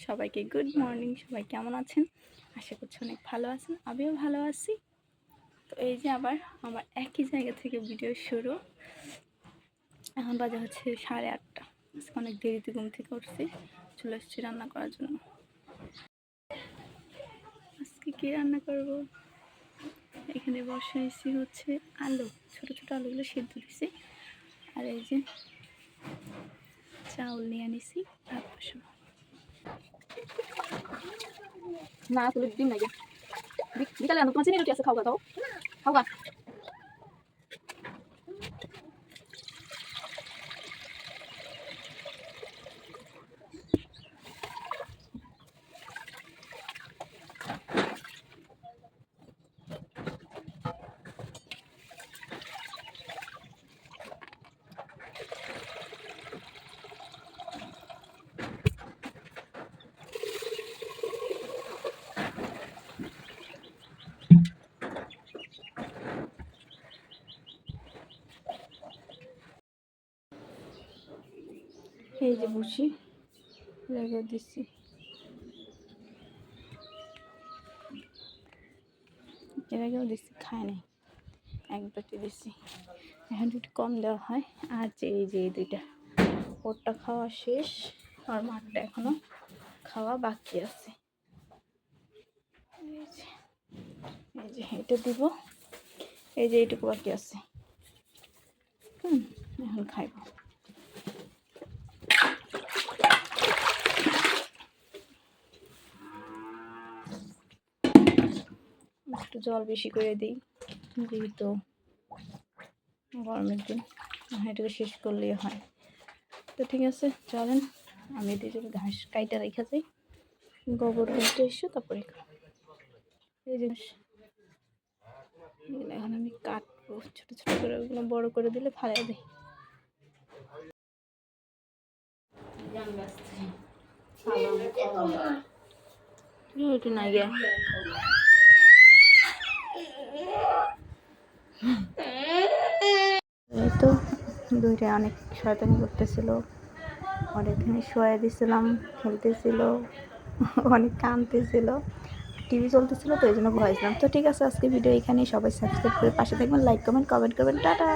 সবাইকে good morning. সবাই কেমন আছেন? আশা করছি অনেক ভালো আছেন, আমিও ভালো আছি। তো এই যে আবার আমার একই জায়গা থেকে ভিডিও শুরু। এখন বাজে হচ্ছে 8:30। অনেক দেরিতে ঘুম থেকে উঠছি, চলে এসেছি রান্না করার জন্য। আজকে কি রান্না করব? এখানে বসাইছি হচ্ছে আলু, ছোট ছোট আলুগুলো সিদ্ধ দিছি। আর এই যে চাউল নিয়ে নিছি, ভাত বসাবো। না আসলে ডিম নাই, বিকালে আনো, তোমার চিনি রুটি আছে, খাওয়া দাও, খাওয়া। এই যে বসি রেখে দিচ্ছি, এর আগেও দিচ্ছি, খায় নাই, এক বাটি দিচ্ছি। এখন একটু কম দেওয়া হয়। আর যে এই যে এই দুইটা, ওরটা খাওয়া শেষ, আর মাঠটা এখনো খাওয়া বাকি আছে। এই যে এটা দিব, এই যে এইটুকু বাকি আছে। এখন খাইব। একটু জল বেশি করে দিই, যেহেতু গরমের দিন। এটাকে শেষ করলেই হয়। তো ঠিক আছে, চলেন আমি এদিকে ঘাস কাইটা রেখে যাই, গোবর দিতে এসে তারপরে এই জিনিস এখন আমি কাটবো ছোট ছোট করে, ওগুলো বড় করে দিলে ফালাই দিই। এটা না গিয়া এই তো দুইটা অনেক শয়তানি করতেছিল, অনেকখানি শোয়া দিয়েছিলাম, খেলতেছিল, অনেক কাঁদতেছিল, টিভি চলতেছিল, তো এই জন্য ভয়েছিলাম। তো ঠিক আছে, আজকে ভিডিও এখানেই। সবাই সাবস্ক্রাইব করে পাশে থাকবেন, লাইক কমেন্ট করবেন। টাটা।